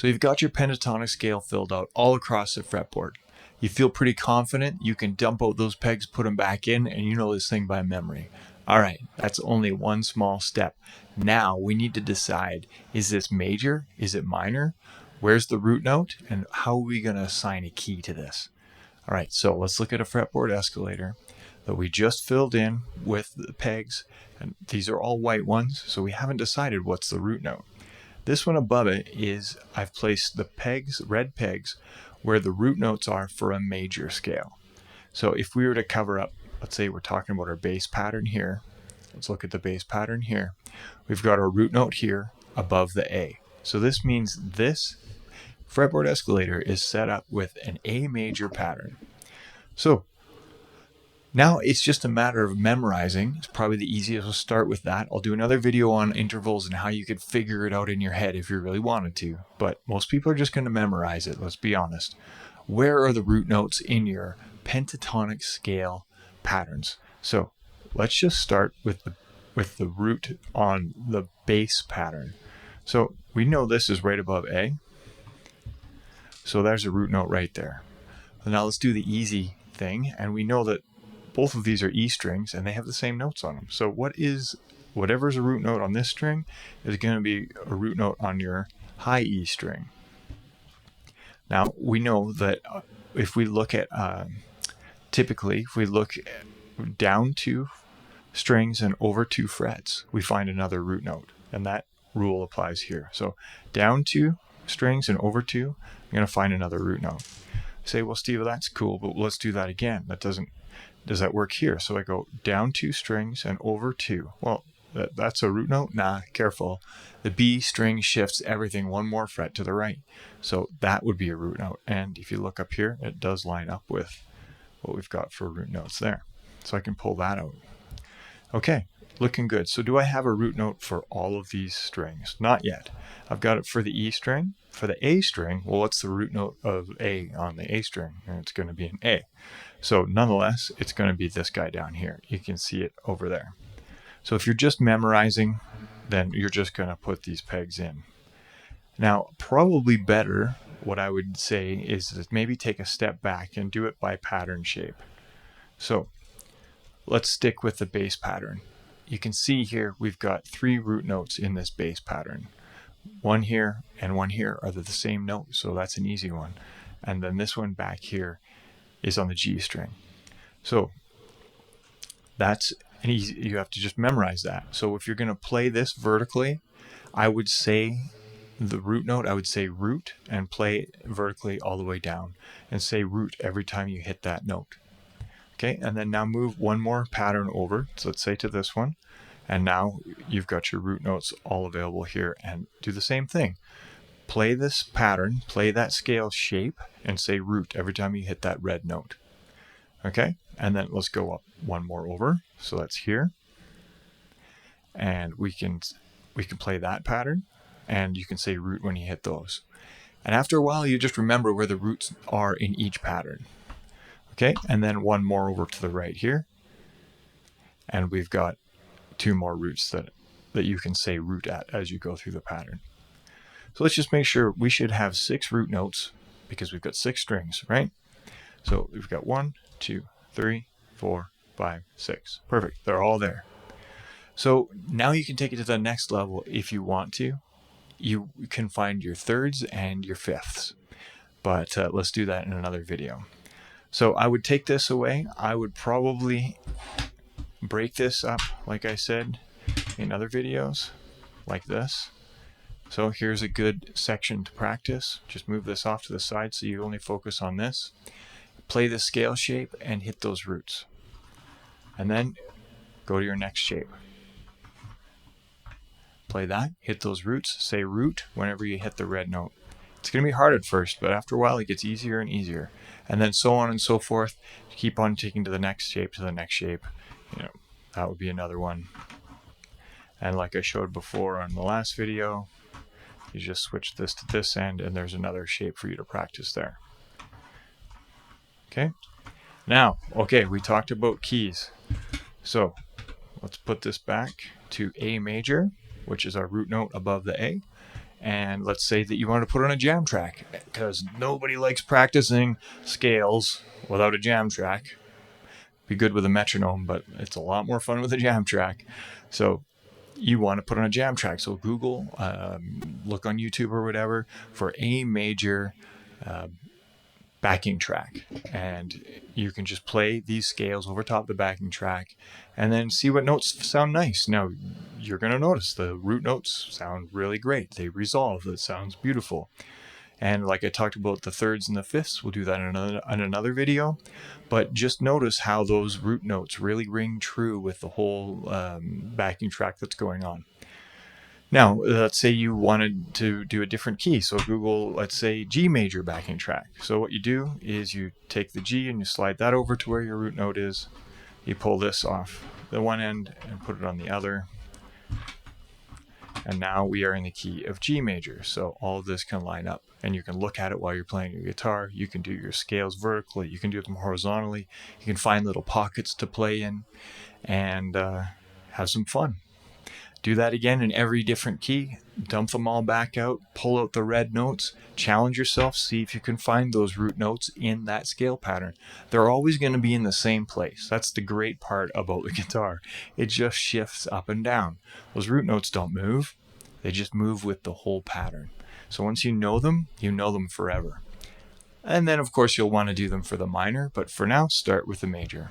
So you've got your pentatonic scale filled out all across the fretboard. You feel pretty confident you can dump out those pegs, put them back in, and you know this thing by memory. All right, that's only one small step. Now we need to decide, is this major? Is it minor? Where's the root note? And how are we going to assign a key to this? All right, so let's look at a fretboard escalator that we just filled in with the pegs. And these are all white ones, so we haven't decided what's the root note. This one above it is, I've placed the pegs, red pegs, where the root notes are for a major scale. So if we were to cover up, let's say we're talking about our bass pattern here. Let's look at the bass pattern here. We've got our root note here above the A. So this means this fretboard escalator is set up with an A major pattern. So now it's just a matter of memorizing. It's probably the easiest. We'll start with that. I'll do another video on intervals and how you could figure it out in your head if you really wanted to. But most people are just going to memorize it, let's be honest. Where are the root notes in your pentatonic scale patterns? So let's just start with the root on the bass pattern. So we know this is right above A. So there's a root note right there. Now let's do the easy thing. And we know that both of these are E strings and they have the same notes on them. So whatever's a root note on this string is going to be a root note on your high E string. Now we know that if we look at, typically if we look down 2 strings and over 2 frets, we find another root note. And that rule applies here. So down 2 strings and over 2, you're going to find another root note. Say, well, Steve, that's cool, but let's do that again. Does that work here? So I go down 2 strings and over 2. Well, that's a root note? Nah, careful. The B string shifts everything 1 more fret to the right. So that would be a root note. And if you look up here, it does line up with what we've got for root notes there. So I can pull that out. Okay, looking good. So do I have a root note for all of these strings? Not yet. I've got it for the E string. For the A string, well, what's the root note of A on the A string? And it's going to be an A. So nonetheless, it's going to be this guy down here. You can see it over there. So if you're just memorizing, then you're just going to put these pegs in. Now, probably better, what I would say is that maybe take a step back and do it by pattern shape. So let's stick with the bass pattern. You can see here we've got 3 root notes in this bass pattern. 1 here and 1 here are the same note, so that's an easy one. And then this one back here is on the G string. So that's an easy, you have to just memorize that. So if you're going to play this vertically, I would say the root note, I would say root and play it vertically all the way down and say root every time you hit that note. Okay, and then now move 1 more pattern over. So let's say to this one. And now you've got your root notes all available here, and do the same thing. Play this pattern, play that scale shape, and say root every time you hit that red note. Okay, and then let's go up 1 more over. So that's here. And we can play that pattern, and you can say root when you hit those. And after a while, you just remember where the roots are in each pattern. Okay, and then 1 more over to the right here. And we've got 2 more roots that you can say root at as you go through the pattern. So let's just make sure we should have 6 root notes because we've got 6 strings, right? So we've got 1, 2, 3, 4, 5, 6. Perfect. They're all there. So now you can take it to the next level if you want to. You can find your thirds and your fifths, but let's do that in another video. So I would take this away. I would probably break this up, like I said, in other videos, like this. So here's a good section to practice. Just move this off to the side so you only focus on this. Play the scale shape and hit those roots. And then go to your next shape. Play that, hit those roots, say root whenever you hit the red note. It's going to be hard at first, but after a while it gets easier and easier. And then so on and so forth. Keep on taking to the next shape, to the next shape. You know, that would be another one. And like I showed before on the last video, you just switch this to this end and there's another shape for you to practice there. Okay. Now, okay, we talked about keys. So let's put this back to A major, which is our root note above the A. And let's say that you want to put on a jam track, because nobody likes practicing scales without a jam track. Be good with a metronome, but it's a lot more fun with a jam track. So you want to put on a jam track. So Google, look on YouTube or whatever for A major backing track, and you can just play these scales over top the backing track and then see what notes sound nice. Now you're going to notice the root notes sound really great. They resolve. It sounds beautiful. And like I talked about the thirds and the fifths, we'll do that in another video. But just notice how those root notes really ring true with the whole backing track that's going on. Now, let's say you wanted to do a different key. So Google, let's say, G major backing track. So what you do is you take the G and you slide that over to where your root note is. You pull this off the one end and put it on the other. And now we are in the key of G major. So all of this can line up, and you can look at it while you're playing your guitar. You can do your scales vertically. You can do them horizontally. You can find little pockets to play in and have some fun. Do that again in every different key. Dump them all back out. Pull out the red notes. Challenge yourself. See if you can find those root notes in that scale pattern. They're always going to be in the same place. That's the great part about the guitar. It just shifts up and down. Those root notes don't move. They just move with the whole pattern. So once you know them forever. And then, of course, you'll want to do them for the minor. But for now, start with the major.